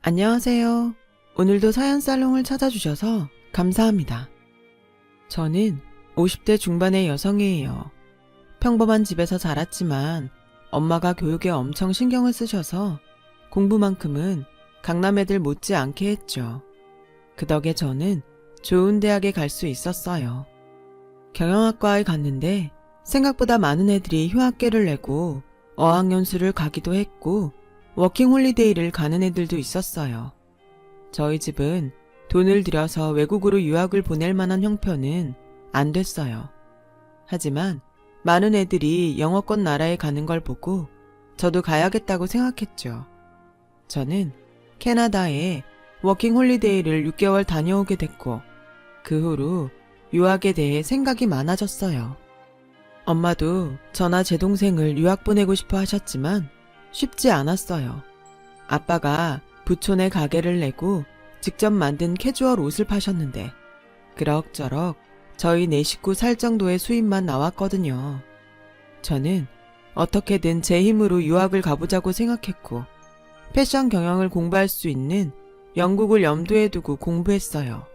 안녕하세요. 오늘도 사연살롱을 찾아주셔서 감사합니다. 저는 50대 중반의 여성이에요. 평범한 집에서 자랐지만 엄마가 교육에 엄청 신경을 쓰셔서 공부만큼은 강남 애들 못지않게 했죠. 그 덕에 저는 좋은 대학에 갈 수 있었어요. 경영학과에 갔는데 생각보다 많은 애들이 휴학계를 내고 어학연수를 가기도 했고 워킹홀리데이를 가는 애들도 있었어요. 저희 집은 돈을 들여서 외국으로 유학을 보낼 만한 형편은 안 됐어요. 하지만 많은 애들이 영어권 나라에 가는 걸 보고 저도 가야겠다고 생각했죠. 저는 캐나다에 워킹홀리데이를 6개월 다녀오게 됐고 그 후로 유학에 대해 생각이 많아졌어요. 엄마도 저나 제 동생을 유학 보내고 싶어 하셨지만 쉽지 않았어요. 아빠가 부촌에 가게를 내고 직접 만든 캐주얼 옷을 파셨는데 그럭저럭 저희 4식구 살 정도의 수입만 나왔거든요. 저는 어떻게든 제 힘으로 유학을 가보자고 생각했고 패션 경영을 공부할 수 있는 영국을 염두에 두고 공부했어요.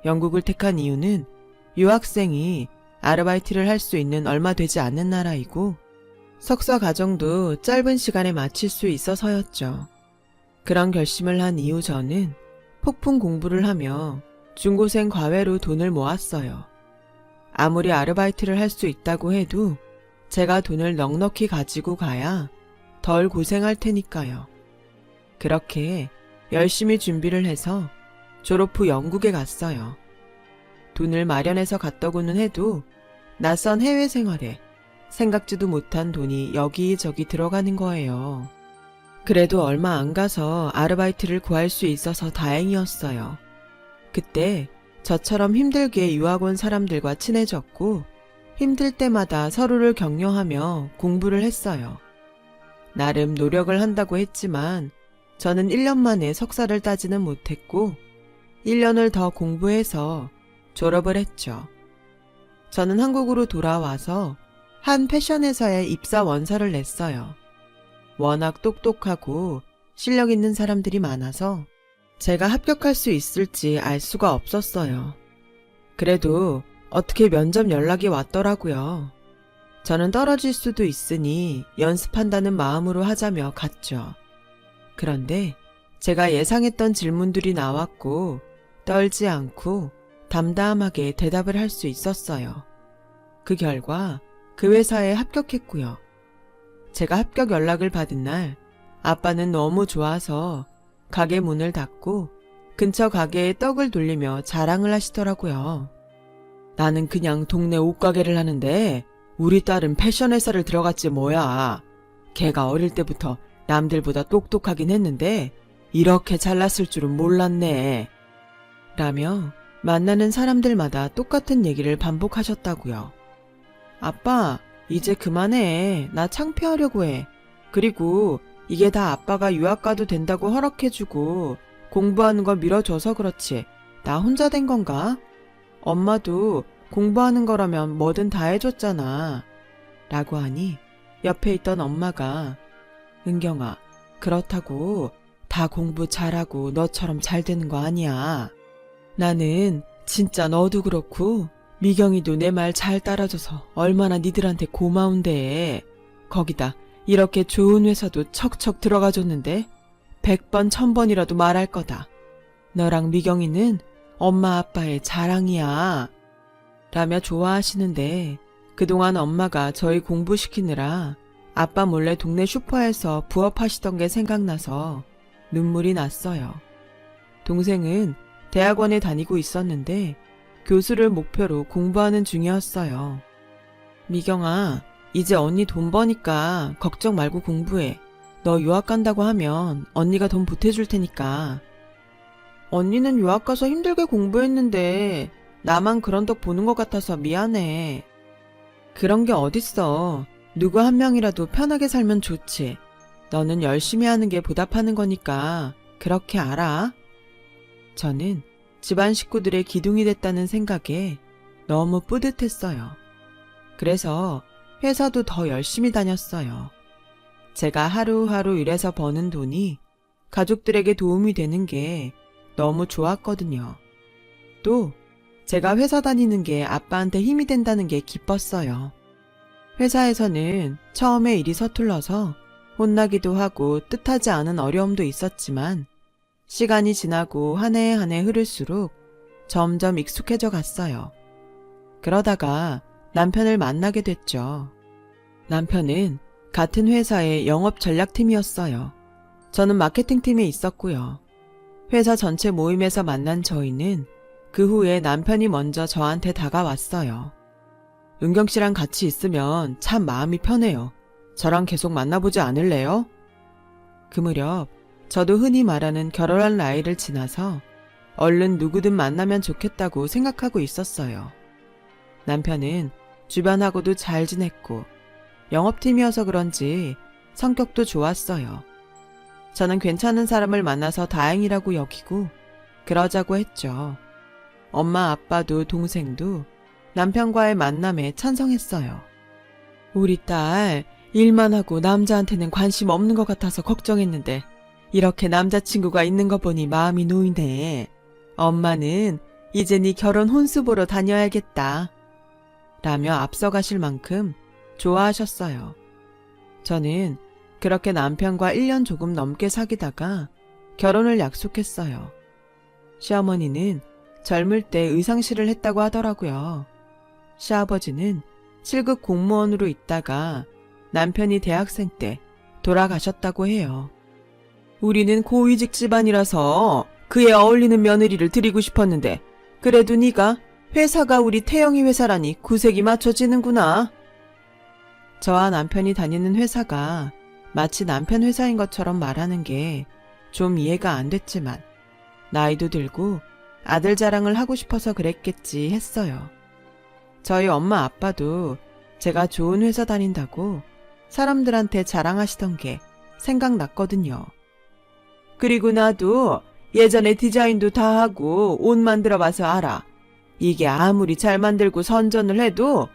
영국을 택한 이유는 유학생이 아르바이트를 할 수 있는 얼마 되지 않는 나라이고 석사 과정도 짧은 시간에 마칠 수 있어서였죠. 그런 결심을 한 이후 저는 폭풍 공부를 하며 중고생 과외로 돈을 모았어요. 아무리 아르바이트를 할 수 있다고 해도 제가 돈을 넉넉히 가지고 가야 덜 고생할 테니까요. 그렇게 열심히 준비를 해서 졸업 후 영국에 갔어요. 돈을 마련해서 갔더구는 해도 낯선 해외 생활에 생각지도 못한 돈이 여기저기 들어가는 거예요. 그래도 얼마 안 가서 아르바이트를 구할 수 있어서 다행이었어요. 그때 저처럼 힘들게 유학 온 사람들과 친해졌고 힘들 때마다 서로를 격려하며 공부를 했어요. 나름 노력을 한다고 했지만 저는 1년 만에 석사를 따지는 못했고 1년을 더 공부해서 졸업을 했죠. 저는 한국으로 돌아와서 한 패션 회사에 입사 원서를 냈어요. 워낙 똑똑하고 실력 있는 사람들이 많아서 제가 합격할 수 있을지 알 수가 없었어요. 그래도 어떻게 면접 연락이 왔더라고요. 저는 떨어질 수도 있으니 연습한다는 마음으로 하자며 갔죠. 그런데 제가 예상했던 질문들이 나왔고 떨지 않고 담담하게 대답을 할 수 있었어요. 그 결과 그 회사에 합격했고요. 제가 합격 연락을 받은 날 아빠는 너무 좋아서 가게 문을 닫고 근처 가게에 떡을 돌리며 자랑을 하시더라고요. 나는 그냥 동네 옷가게를 하는데 우리 딸은 패션 회사를 들어갔지 뭐야. 걔가 어릴 때부터 남들보다 똑똑하긴 했는데 이렇게 잘났을 줄은 몰랐네. 라며 만나는 사람들마다 똑같은 얘기를 반복하셨다고요. 아빠, 이제 그만해. 나 창피하려고 해. 그리고 이게 다 아빠가 유학 가도 된다고 허락해주고 공부하는 거 밀어줘서 그렇지. 나 혼자 된 건가? 엄마도 공부하는 거라면 뭐든 다 해줬잖아. 라고 하니 옆에 있던 엄마가 은경아, 그렇다고 다 공부 잘하고 너처럼 잘 되는 거 아니야. 나는 진짜 너도 그렇고 미경이도 내 말 잘 따라줘서 얼마나 니들한테 고마운데. 거기다 이렇게 좋은 회사도 척척 들어가줬는데 100번 1000번이라도 말할 거다. 너랑 미경이는 엄마 아빠의 자랑이야. 라며 좋아하시는데 그동안 엄마가 저희 공부시키느라 아빠 몰래 동네 슈퍼에서 부업하시던 게 생각나서 눈물이 났어요. 동생은 대학원에 다니고 있었는데 교수를 목표로 공부하는 중이었어요. 미경아, 이제 언니 돈 버니까 걱정 말고 공부해. 너 유학 간다고 하면 언니가 돈 보태줄 테니까. 언니는 유학 가서 힘들게 공부했는데 나만 그런 덕 보는 것 같아서 미안해. 그런 게 어딨어. 누구 한 명이라도 편하게 살면 좋지. 너는 열심히 하는 게 보답하는 거니까 그렇게 알아. 저는 집안 식구들의 기둥이 됐다는 생각에 너무 뿌듯했어요. 그래서 회사도 더 열심히 다녔어요. 제가 하루하루 일해서 버는 돈이 가족들에게 도움이 되는 게 너무 좋았거든요. 또 제가 회사 다니는 게 아빠한테 힘이 된다는 게 기뻤어요. 회사에서는 처음에 일이 서툴러서 혼나기도 하고 뜻하지 않은 어려움도 있었지만 시간이 지나고 한 해 한 해 흐를수록 점점 익숙해져 갔어요. 그러다가 남편을 만나게 됐죠. 남편은 같은 회사의 영업 전략팀이었어요. 저는 마케팅팀에 있었고요. 회사 전체 모임에서 만난 저희는 그 후에 남편이 먼저 저한테 다가왔어요. 은경 씨랑 같이 있으면 참 마음이 편해요. 저랑 계속 만나보지 않을래요? 그 무렵 저도 흔히 말하는 결혼할 나이를 지나서 얼른 누구든 만나면 좋겠다고 생각하고 있었어요. 남편은 주변하고도 잘 지냈고 영업팀이어서 그런지 성격도 좋았어요. 저는 괜찮은 사람을 만나서 다행이라고 여기고 그러자고 했죠. 엄마, 아빠도 동생도 남편과의 만남에 찬성했어요. 우리 딸 일만 하고 남자한테는 관심 없는 것 같아서 걱정했는데 이렇게 남자친구가 있는 거 보니 마음이 놓이네. 엄마는 이제 네 결혼 혼수 보러 다녀야겠다. 라며 앞서가실 만큼 좋아하셨어요. 저는 그렇게 남편과 1년 조금 넘게 사귀다가 결혼을 약속했어요. 시어머니는 젊을 때 의상실을 했다고 하더라고요. 시아버지는 7급 공무원으로 있다가 남편이 대학생 때 돌아가셨다고 해요. 우리는 고위직 집안이라서 그에 어울리는 며느리를 드리고 싶었는데 그래도 네가 회사가 우리 태영이 회사라니 구색이 맞춰지는구나. 저와 남편이 다니는 회사가 마치 남편 회사인 것처럼 말하는 게 좀 이해가 안 됐지만 나이도 들고 아들 자랑을 하고 싶어서 그랬겠지 했어요. 저희 엄마 아빠도 제가 좋은 회사 다닌다고 사람들한테 자랑하시던 게 생각났거든요. 그리고 나도 예전에 디자인도 다 하고 옷 만들어봐서 알아. 이게 아무리 잘 만들고 선전을 해도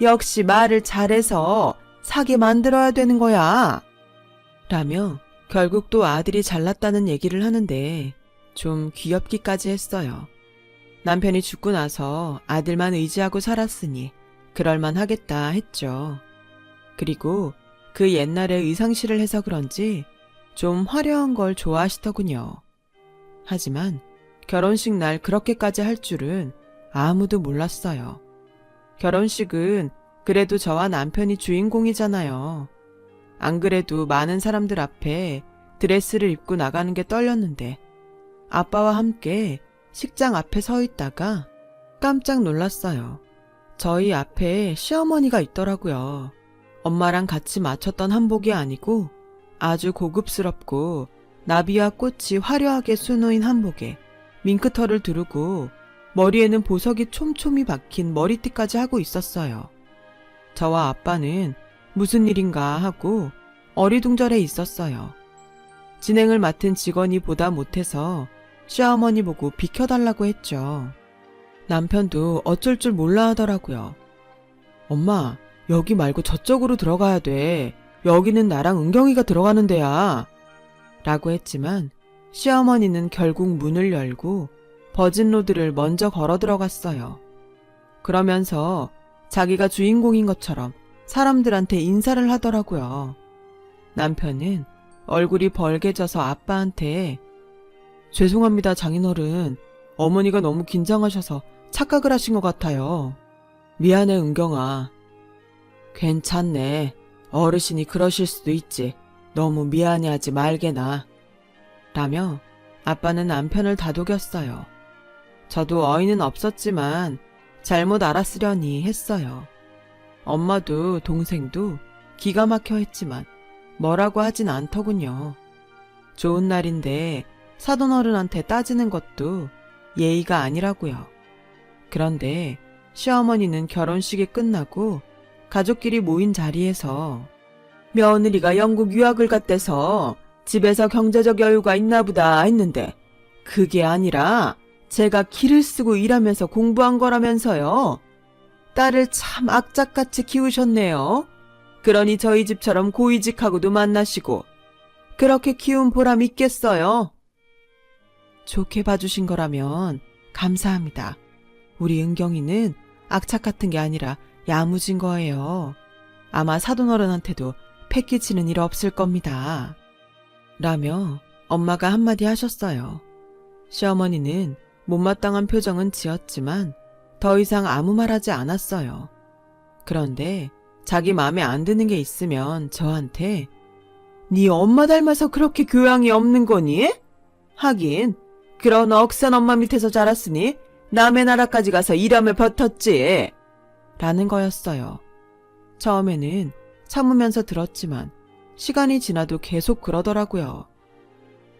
역시 말을 잘해서 사게 만들어야 되는 거야. 라며 결국 또 아들이 잘났다는 얘기를 하는데 좀 귀엽기까지 했어요. 남편이 죽고 나서 아들만 의지하고 살았으니 그럴만 하겠다 했죠. 그리고 그 옛날에 의상실을 해서 그런지 좀 화려한 걸 좋아하시더군요. 하지만 결혼식 날 그렇게까지 할 줄은 아무도 몰랐어요. 결혼식은 그래도 저와 남편이 주인공이잖아요. 안 그래도 많은 사람들 앞에 드레스를 입고 나가는 게 떨렸는데 아빠와 함께 식장 앞에 서 있다가 깜짝 놀랐어요. 저희 앞에 시어머니가 있더라고요. 엄마랑 같이 맞췄던 한복이 아니고 아주 고급스럽고 나비와 꽃이 화려하게 수놓인 한복에 밍크털을 두르고 머리에는 보석이 촘촘히 박힌 머리띠까지 하고 있었어요. 저와 아빠는 무슨 일인가 하고 어리둥절해 있었어요. 진행을 맡은 직원이 보다 못해서 시어머니 보고 비켜달라고 했죠. 남편도 어쩔 줄 몰라 하더라고요. 엄마, 여기 말고 저쪽으로 들어가야 돼. 여기는 나랑 은경이가 들어가는 데야. 라고 했지만 시어머니는 결국 문을 열고 버진로드를 먼저 걸어 들어갔어요. 그러면서 자기가 주인공인 것처럼 사람들한테 인사를 하더라고요. 남편은 얼굴이 벌개져서 아빠한테 죄송합니다, 장인어른. 어머니가 너무 긴장하셔서 착각을 하신 것 같아요. 미안해, 은경아. 괜찮네. 어르신이 그러실 수도 있지. 너무 미안해하지 말게나. 라며 아빠는 남편을 다독였어요. 저도 어이는 없었지만 잘못 알았으려니 했어요. 엄마도 동생도 기가 막혀 했지만 뭐라고 하진 않더군요. 좋은 날인데 사돈어른한테 따지는 것도 예의가 아니라고요. 그런데 시어머니는 결혼식이 끝나고 가족끼리 모인 자리에서 며느리가 영국 유학을 갔대서 집에서 경제적 여유가 있나 보다 했는데 그게 아니라 제가 기를 쓰고 일하면서 공부한 거라면서요. 딸을 참 악착같이 키우셨네요. 그러니 저희 집처럼 고위직하고도 만나시고 그렇게 키운 보람 있겠어요? 좋게 봐주신 거라면 감사합니다. 우리 은경이는 악착 같은 게 아니라 야무진 거예요. 아마 사돈어른한테도 패 끼치는 일 없을 겁니다. 라며 엄마가 한마디 하셨어요. 시어머니는 못마땅한 표정은 지었지만 더 이상 아무 말하지 않았어요. 그런데 자기 마음에 안 드는 게 있으면 저한테 네 엄마 닮아서 그렇게 교양이 없는 거니? 하긴 그런 억산 엄마 밑에서 자랐으니 남의 나라까지 가서 일하며 버텼지. 라는 거였어요. 처음에는 참으면서 들었지만 시간이 지나도 계속 그러더라고요.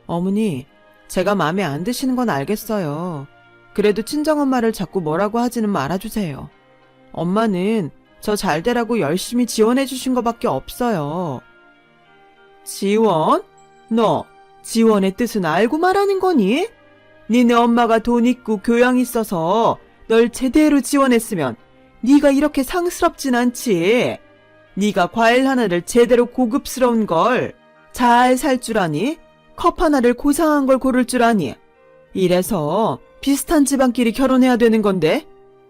어머니, 제가 마음에 안 드시는 건 알겠어요. 그래도 친정엄마를 자꾸 뭐라고 하지는 말아주세요. 엄마는 저 잘 되라고 열심히 지원해 주신 거밖에 없어요. 지원? 너 지원의 뜻은 알고 말하는 거니? 니네 엄마가 돈 있고 교양 있어서 널 제대로 지원했으면 네가 이렇게 상스럽진 않지. 네가 과일 하나를 제대로 고급스러운 걸 잘 살 줄 아니? 컵 하나를 고상한 걸 고를 줄 아니? 이래서 비슷한 집안끼리 결혼해야 되는 건데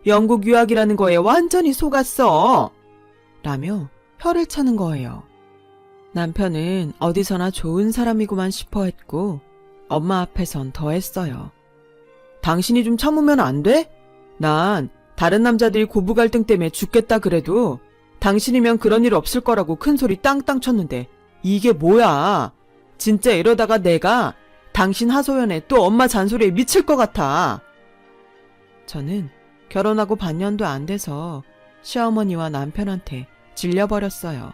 영국 유학이라는 거에 완전히 속았어. 라며 혀를 차는 거예요. 남편은 어디서나 좋은 사람이구만 싶어 했고 엄마 앞에선 더 했어요. 당신이 좀 참으면 안 돼? 난 다른 남자들이 고부 갈등 때문에 죽겠다 그래도 당신이면 그런 일 없을 거라고 큰 소리 땅땅 쳤는데 이게 뭐야? 진짜 이러다가 내가 당신 하소연에 또 엄마 잔소리에 미칠 것 같아. 저는 결혼하고 반년도 안 돼서 시어머니와 남편한테 질려버렸어요.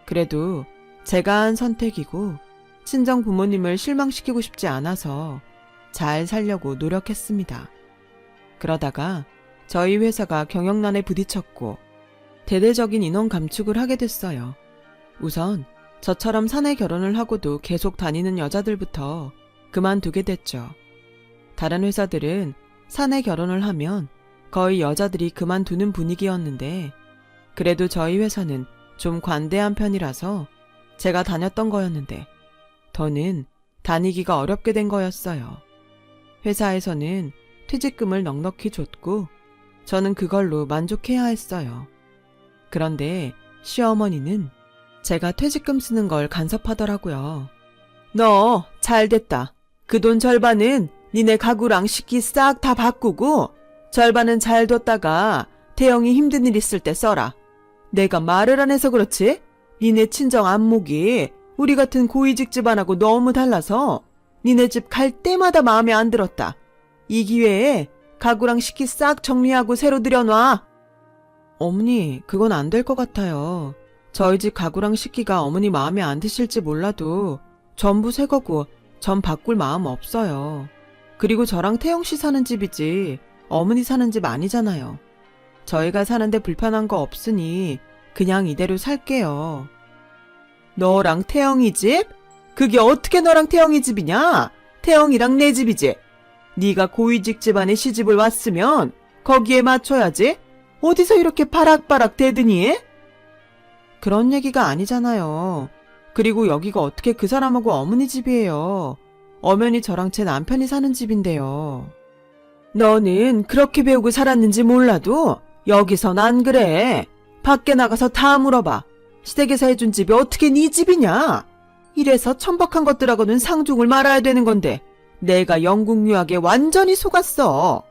그래도 제가 한 선택이고 친정 부모님을 실망시키고 싶지 않아서 잘 살려고 노력했습니다. 그러다가 저희 회사가 경영난에 부딪혔고 대대적인 인원 감축을 하게 됐어요. 우선 저처럼 사내 결혼을 하고도 계속 다니는 여자들부터 그만두게 됐죠. 다른 회사들은 사내 결혼을 하면 거의 여자들이 그만두는 분위기였는데 그래도 저희 회사는 좀 관대한 편이라서 제가 다녔던 거였는데 더는 다니기가 어렵게 된 거였어요. 회사에서는 퇴직금을 넉넉히 줬고 저는 그걸로 만족해야 했어요. 그런데 시어머니는 제가 퇴직금 쓰는 걸 간섭하더라고요. 너 잘됐다. 그 돈 절반은 니네 가구랑 식기 싹 다 바꾸고 절반은 잘 뒀다가 태영이 힘든 일 있을 때 써라. 내가 말을 안 해서 그렇지? 니네 친정 안목이 우리 같은 고위직 집안하고 너무 달라서 니네 집 갈 때마다 마음에 안 들었다. 이 기회에 가구랑 식기 싹 정리하고 새로 들여놔. 어머니, 그건 안 될 것 같아요. 저희 집 가구랑 식기가 어머니 마음에 안 드실지 몰라도 전부 새 거고 전 바꿀 마음 없어요. 그리고 저랑 태영 씨 사는 집이지 어머니 사는 집 아니잖아요. 저희가 사는데 불편한 거 없으니 그냥 이대로 살게요. 너랑 태영이 집? 그게 어떻게 너랑 태영이 집이냐? 태영이랑 내 집이지. 네가 고위직 집안에 시집을 왔으면 거기에 맞춰야지. 어디서 이렇게 바락바락 대드니? 그런 얘기가 아니잖아요. 그리고 여기가 어떻게 그 사람하고 어머니 집이에요. 엄연히 저랑 제 남편이 사는 집인데요. 너는 그렇게 배우고 살았는지 몰라도 여기선 안 그래. 밖에 나가서 다 물어봐. 시댁에서 해준 집이 어떻게 네 집이냐? 이래서 천박한 것들하고는 상종을 말아야 되는 건데 내가 영국 유학에 완전히 속았어.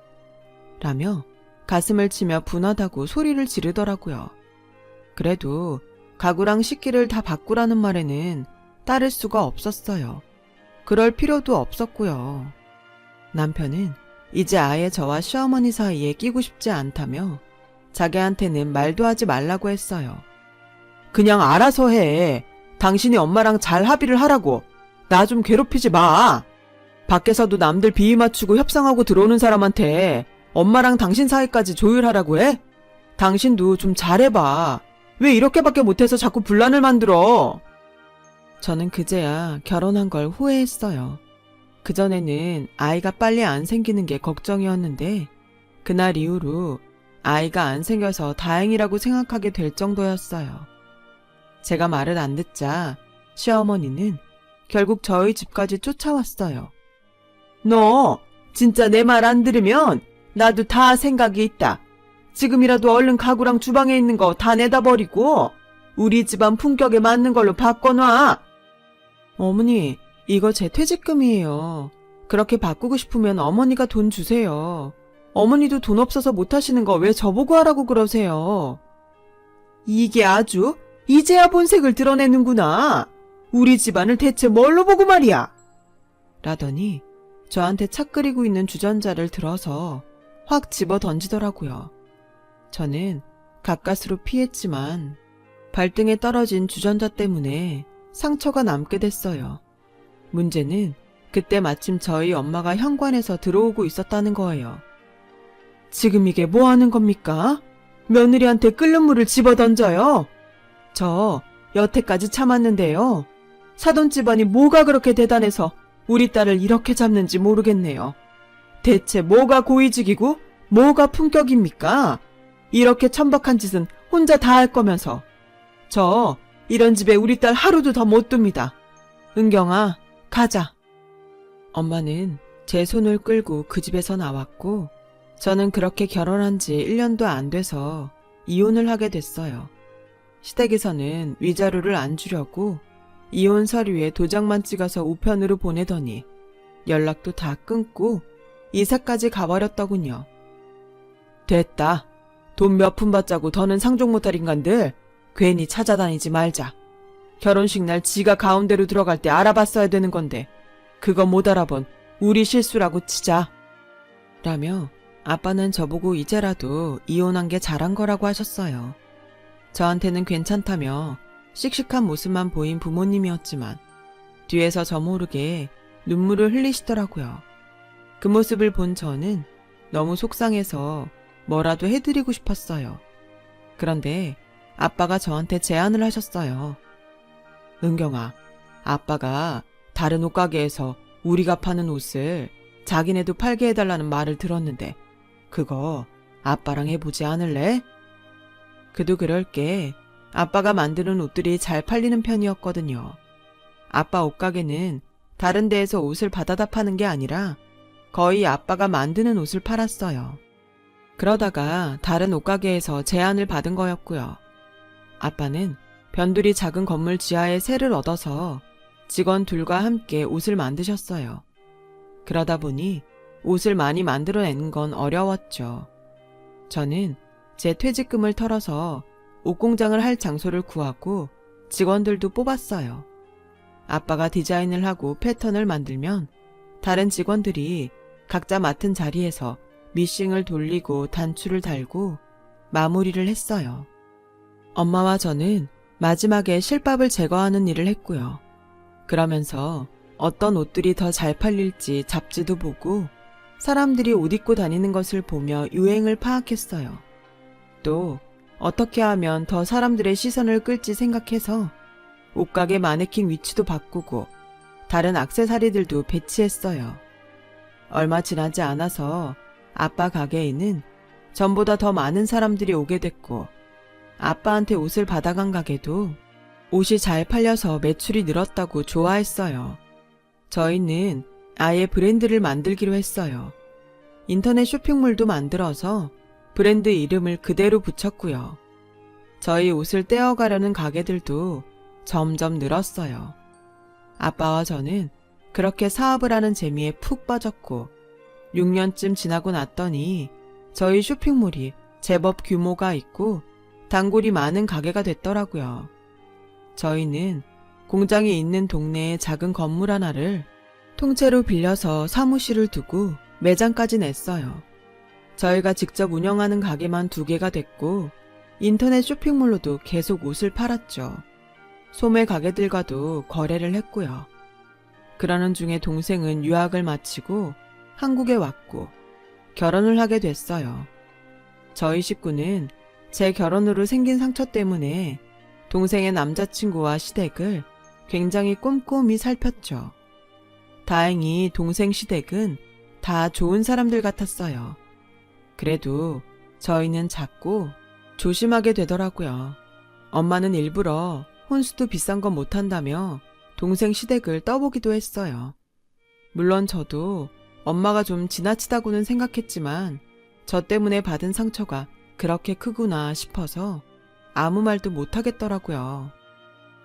라며 가슴을 치며 분하다고 소리를 지르더라고요. 그래도 가구랑 식기를 다 바꾸라는 말에는 따를 수가 없었어요. 그럴 필요도 없었고요. 남편은 이제 아예 저와 시어머니 사이에 끼고 싶지 않다며 자기한테는 말도 하지 말라고 했어요. 그냥 알아서 해. 당신이 엄마랑 잘 합의를 하라고. 나 좀 괴롭히지 마. 밖에서도 남들 비위 맞추고 협상하고 들어오는 사람한테 엄마랑 당신 사이까지 조율하라고 해? 당신도 좀 잘해봐. 왜 이렇게밖에 못해서 자꾸 분란을 만들어? 저는 그제야 결혼한 걸 후회했어요. 그전에는 아이가 빨리 안 생기는 게 걱정이었는데 그날 이후로 아이가 안 생겨서 다행이라고 생각하게 될 정도였어요. 제가 말을 안 듣자 시어머니는 결국 저희 집까지 쫓아왔어요. 너 진짜 내 말 안 들으면 나도 다 생각이 있다. 지금이라도 얼른 가구랑 주방에 있는 거 다 내다 버리고 우리 집안 품격에 맞는 걸로 바꿔놔. 어머니, 이거 제 퇴직금이에요. 그렇게 바꾸고 싶으면 어머니가 돈 주세요. 어머니도 돈 없어서 못 하시는 거 왜 저보고 하라고 그러세요? 이게 아주 이제야 본색을 드러내는구나. 우리 집안을 대체 뭘로 보고 말이야. 라더니 저한테 차 끓이고 있는 주전자를 들어서 확 집어 던지더라고요. 저는 가까스로 피했지만 발등에 떨어진 주전자 때문에 상처가 남게 됐어요. 문제는 그때 마침 저희 엄마가 현관에서 들어오고 있었다는 거예요. 지금 이게 뭐 하는 겁니까? 며느리한테 끓는 물을 집어 던져요. 저 여태까지 참았는데요. 사돈 집안이 뭐가 그렇게 대단해서 우리 딸을 이렇게 잡는지 모르겠네요. 대체 뭐가 고위직이고 뭐가 품격입니까? 이렇게 천박한 짓은 혼자 다 할 거면서. 저 이런 집에 우리 딸 하루도 더 못 둡니다. 은경아, 가자. 엄마는 제 손을 끌고 그 집에서 나왔고 저는 그렇게 결혼한 지 1년도 안 돼서 이혼을 하게 됐어요. 시댁에서는 위자료를 안 주려고 이혼 서류에 도장만 찍어서 우편으로 보내더니 연락도 다 끊고 이사까지 가버렸더군요. 됐다. 돈 몇 푼 받자고 더는 상종 못할 인간들 괜히 찾아다니지 말자. 결혼식 날 지가 가운데로 들어갈 때 알아봤어야 되는 건데 그거 못 알아본 우리 실수라고 치자. 라며 아빠는 저보고 이제라도 이혼한 게 잘한 거라고 하셨어요. 저한테는 괜찮다며 씩씩한 모습만 보인 부모님이었지만 뒤에서 저 모르게 눈물을 흘리시더라고요. 그 모습을 본 저는 너무 속상해서 뭐라도 해드리고 싶었어요. 그런데 아빠가 저한테 제안을 하셨어요. 은경아, 아빠가 다른 옷가게에서 우리가 파는 옷을 자기네도 팔게 해달라는 말을 들었는데 그거 아빠랑 해보지 않을래? 그도 그럴 게 아빠가 만드는 옷들이 잘 팔리는 편이었거든요. 아빠 옷가게는 다른 데에서 옷을 받아다 파는 게 아니라 거의 아빠가 만드는 옷을 팔았어요. 그러다가 다른 옷가게에서 제안을 받은 거였고요. 아빠는 변두리 작은 건물 지하에 세를 얻어서 직원 둘과 함께 옷을 만드셨어요. 그러다 보니 옷을 많이 만들어내는 건 어려웠죠. 저는 제 퇴직금을 털어서 옷공장을 할 장소를 구하고 직원들도 뽑았어요. 아빠가 디자인을 하고 패턴을 만들면 다른 직원들이 각자 맡은 자리에서 미싱을 돌리고 단추를 달고 마무리를 했어요. 엄마와 저는 마지막에 실밥을 제거하는 일을 했고요. 그러면서 어떤 옷들이 더 잘 팔릴지 잡지도 보고 사람들이 옷 입고 다니는 것을 보며 유행을 파악했어요. 또 어떻게 하면 더 사람들의 시선을 끌지 생각해서 옷가게 마네킹 위치도 바꾸고 다른 액세서리들도 배치했어요. 얼마 지나지 않아서 아빠 가게에는 전보다 더 많은 사람들이 오게 됐고 아빠한테 옷을 받아간 가게도 옷이 잘 팔려서 매출이 늘었다고 좋아했어요. 저희는 아예 브랜드를 만들기로 했어요. 인터넷 쇼핑몰도 만들어서 브랜드 이름을 그대로 붙였고요. 저희 옷을 떼어가려는 가게들도 점점 늘었어요. 아빠와 저는 그렇게 사업을 하는 재미에 푹 빠졌고 6년쯤 지나고 났더니 저희 쇼핑몰이 제법 규모가 있고 단골이 많은 가게가 됐더라고요. 저희는 공장이 있는 동네의 작은 건물 하나를 통째로 빌려서 사무실을 두고 매장까지 냈어요. 저희가 직접 운영하는 가게만 2개가 됐고 인터넷 쇼핑몰로도 계속 옷을 팔았죠. 소매 가게들과도 거래를 했고요. 그러는 중에 동생은 유학을 마치고 한국에 왔고 결혼을 하게 됐어요. 저희 식구는 제 결혼으로 생긴 상처 때문에 동생의 남자친구와 시댁을 굉장히 꼼꼼히 살폈죠. 다행히 동생 시댁은 다 좋은 사람들 같았어요. 그래도 저희는 자꾸 조심하게 되더라고요. 엄마는 일부러 혼수도 비싼 거 못한다며 동생 시댁을 떠보기도 했어요. 물론 저도 엄마가 좀 지나치다고는 생각했지만 저 때문에 받은 상처가 그렇게 크구나 싶어서 아무 말도 못하겠더라고요.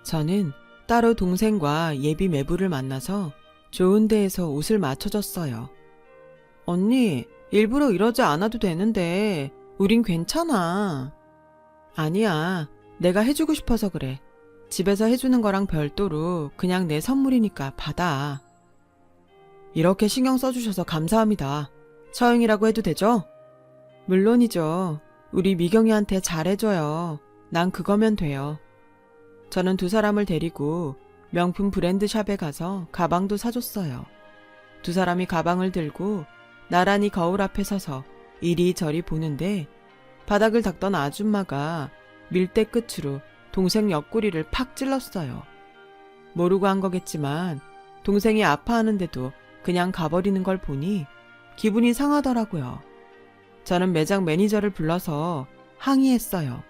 저는 따로 동생과 예비 매부를 만나서 좋은 데에서 옷을 맞춰줬어요. 언니, 일부러 이러지 않아도 되는데 우린 괜찮아. 아니야, 내가 해주고 싶어서 그래. 집에서 해주는 거랑 별도로 그냥 내 선물이니까 받아. 이렇게 신경 써주셔서 감사합니다. 처형이라고 해도 되죠? 물론이죠. 우리 미경이한테 잘해줘요. 난 그거면 돼요. 저는 두 사람을 데리고 명품 브랜드 샵에 가서 가방도 사줬어요. 두 사람이 가방을 들고 나란히 거울 앞에 서서 이리저리 보는데 바닥을 닦던 아줌마가 밀대 끝으로 동생 옆구리를 팍 찔렀어요. 모르고 한 거겠지만 동생이 아파하는데도 그냥 가버리는 걸 보니 기분이 상하더라고요. 저는 매장 매니저를 불러서 항의했어요.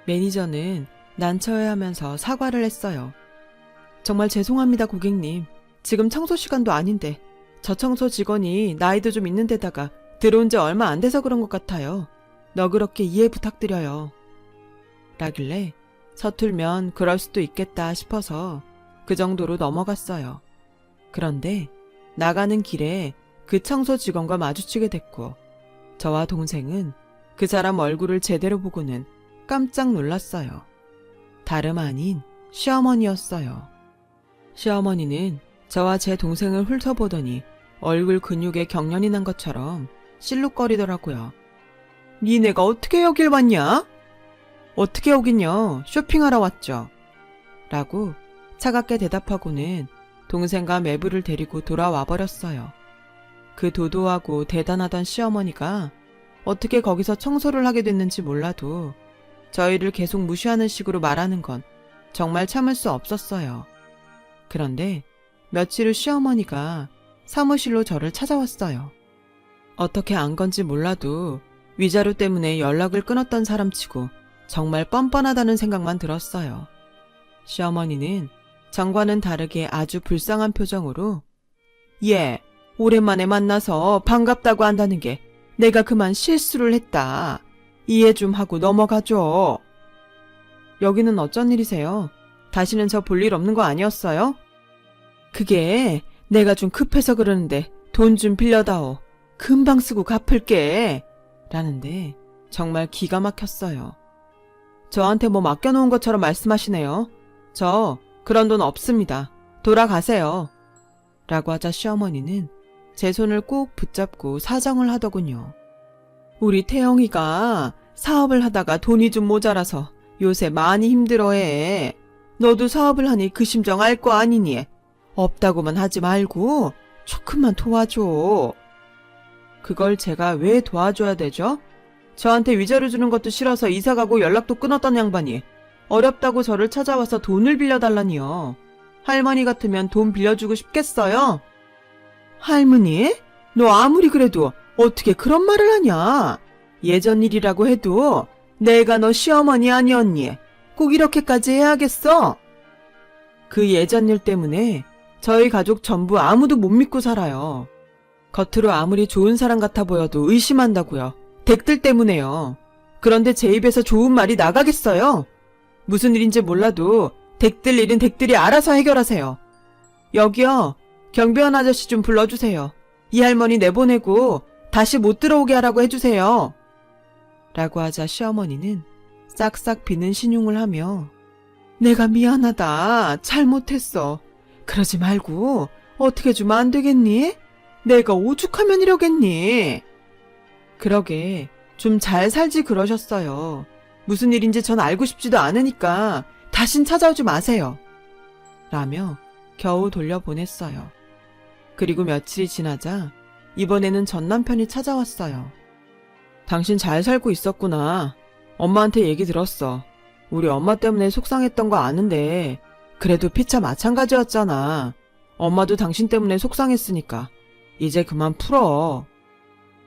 매니저는 난처해하면서 사과를 했어요. 정말 죄송합니다, 고객님. 지금 청소 시간도 아닌데 저 청소 직원이 나이도 좀 있는 데다가 들어온 지 얼마 안 돼서 그런 것 같아요. 너그럽게 이해 부탁드려요. 라길래 서툴면 그럴 수도 있겠다 싶어서 그 정도로 넘어갔어요. 그런데 나가는 길에 그 청소 직원과 마주치게 됐고 저와 동생은 그 사람 얼굴을 제대로 보고는 깜짝 놀랐어요. 다름 아닌 시어머니였어요. 시어머니는 저와 제 동생을 훑어보더니 얼굴 근육에 경련이 난 것처럼 실룩거리더라고요. 니네가 어떻게 여길 왔냐? 어떻게 오긴요? 쇼핑하러 왔죠. 라고 차갑게 대답하고는 동생과 매부를 데리고 돌아와 버렸어요. 그 도도하고 대단하던 시어머니가 어떻게 거기서 청소를 하게 됐는지 몰라도 저희를 계속 무시하는 식으로 말하는 건 정말 참을 수 없었어요. 그런데 며칠 후 시어머니가 사무실로 저를 찾아왔어요. 어떻게 안 건지 몰라도 위자료 때문에 연락을 끊었던 사람치고 정말 뻔뻔하다는 생각만 들었어요. 시어머니는 전과는 다르게 아주 불쌍한 표정으로 예, 오랜만에 만나서 반갑다고 한다는 게 내가 그만 실수를 했다. 이해 좀 하고 넘어가죠. 여기는 어쩐 일이세요? 다시는 저 볼 일 없는 거 아니었어요? 그게 내가 좀 급해서 그러는데 돈 좀 빌려다오. 금방 쓰고 갚을게. 라는데 정말 기가 막혔어요. 저한테 뭐 맡겨놓은 것처럼 말씀하시네요. 저 그런 돈 없습니다. 돌아가세요. 라고 하자 시어머니는 제 손을 꼭 붙잡고 사정을 하더군요. 우리 태영이가 사업을 하다가 돈이 좀 모자라서 요새 많이 힘들어해. 너도 사업을 하니 그 심정 알 거 아니니? 없다고만 하지 말고 조금만 도와줘. 그걸 제가 왜 도와줘야 되죠? 저한테 위자료 주는 것도 싫어서 이사가고 연락도 끊었던 양반이 어렵다고 저를 찾아와서 돈을 빌려달라니요. 할머니 같으면 돈 빌려주고 싶겠어요? 할머니? 너 아무리 그래도 어떻게 그런 말을 하냐? 예전 일이라고 해도 내가 너 시어머니 아니었니? 꼭 이렇게까지 해야겠어? 그 예전 일 때문에 저희 가족 전부 아무도 못 믿고 살아요. 겉으로 아무리 좋은 사람 같아 보여도 의심한다고요. 댁들 때문에요. 그런데 제 입에서 좋은 말이 나가겠어요? 무슨 일인지 몰라도 댁들 일은 댁들이 알아서 해결하세요. 여기요. 경비원 아저씨 좀 불러주세요. 이 할머니 내보내고 다시 못 들어오게 하라고 해주세요. 라고 하자 시어머니는 싹싹 비는 신용을 하며 내가 미안하다. 잘못했어. 그러지 말고 어떻게 주면 안 되겠니? 내가 오죽하면 이러겠니? 그러게 좀 잘 살지 그러셨어요. 무슨 일인지 전 알고 싶지도 않으니까 다신 찾아오지 마세요. 라며 겨우 돌려보냈어요. 그리고 며칠이 지나자 이번에는 전 남편이 찾아왔어요. 당신 잘 살고 있었구나. 엄마한테 얘기 들었어. 우리 엄마 때문에 속상했던 거 아는데 그래도 피차 마찬가지였잖아. 엄마도 당신 때문에 속상했으니까 이제 그만 풀어.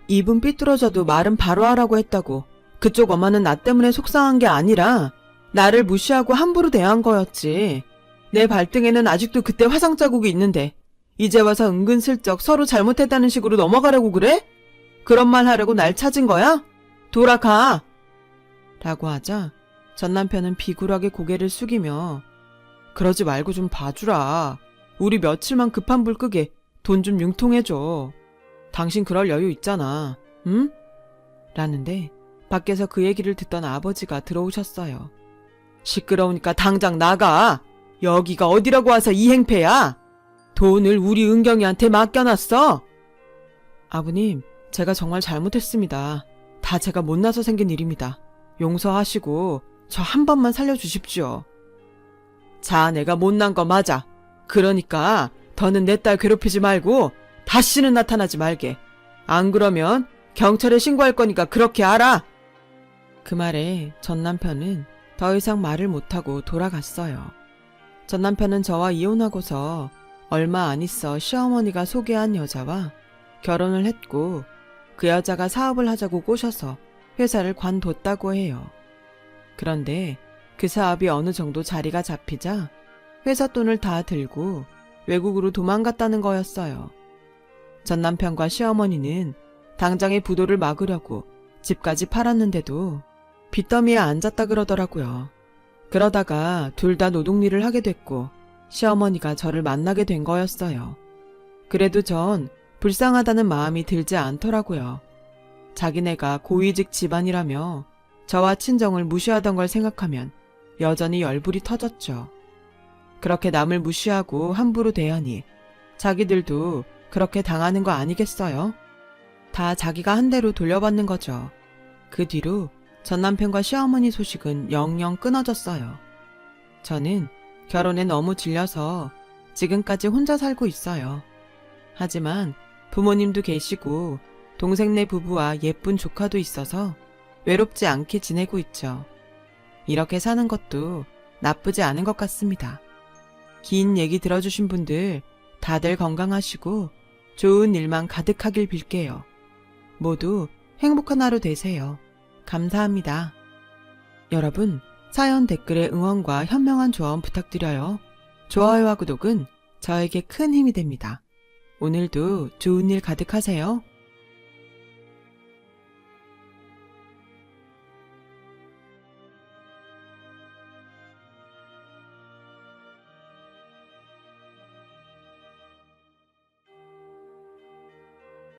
입은 삐뚤어져도 말은 바로 하라고 했다고. 그쪽 엄마는 나 때문에 속상한 게 아니라 나를 무시하고 함부로 대한 거였지. 내 발등에는 아직도 그때 화상 자국이 있는데 이제 와서 은근슬쩍 서로 잘못했다는 식으로 넘어가려고 그래? 그런 말 하려고 날 찾은 거야? 돌아가! 라고 하자 전 남편은 비굴하게 고개를 숙이며 그러지 말고 좀 봐주라. 우리 며칠만 급한 불 끄게 돈 좀 융통해줘. 당신 그럴 여유 있잖아. 응? 라는데 밖에서 그 얘기를 듣던 아버지가 들어오셨어요. 시끄러우니까 당장 나가. 여기가 어디라고 와서 이 행패야? 돈을 우리 은경이한테 맡겨놨어. 아버님, 제가 정말 잘못했습니다. 다 제가 못나서 생긴 일입니다. 용서하시고 저 한 번만 살려주십시오. 자, 내가 못난 거 맞아. 그러니까 더는 내 딸 괴롭히지 말고 다시는 나타나지 말게. 안 그러면 경찰에 신고할 거니까 그렇게 알아. 그 말에 전 남편은 더 이상 말을 못하고 돌아갔어요. 전 남편은 저와 이혼하고서 얼마 안 있어 시어머니가 소개한 여자와 결혼을 했고 그 여자가 사업을 하자고 꼬셔서 회사를 관뒀다고 해요. 그런데 그 사업이 어느 정도 자리가 잡히자 회사 돈을 다 들고 외국으로 도망갔다는 거였어요. 전 남편과 시어머니는 당장의 부도를 막으려고 집까지 팔았는데도 빚더미에 앉았다 그러더라고요. 그러다가 둘 다 노동일을 하게 됐고 시어머니가 저를 만나게 된 거였어요. 그래도 전 불쌍하다는 마음이 들지 않더라고요. 자기네가 고위직 집안이라며 저와 친정을 무시하던 걸 생각하면 여전히 열불이 터졌죠. 그렇게 남을 무시하고 함부로 대하니 자기들도 그렇게 당하는 거 아니겠어요? 다 자기가 한 대로 돌려받는 거죠. 그 뒤로 전 남편과 시어머니 소식은 영영 끊어졌어요. 저는 결혼에 너무 질려서 지금까지 혼자 살고 있어요. 하지만 부모님도 계시고 동생네 부부와 예쁜 조카도 있어서 외롭지 않게 지내고 있죠. 이렇게 사는 것도 나쁘지 않은 것 같습니다. 긴 얘기 들어주신 분들 다들 건강하시고 좋은 일만 가득하길 빌게요. 모두 행복한 하루 되세요. 감사합니다. 여러분, 사연 댓글에 응원과 현명한 조언 부탁드려요. 좋아요와 구독은 저에게 큰 힘이 됩니다. 오늘도 좋은 일 가득하세요.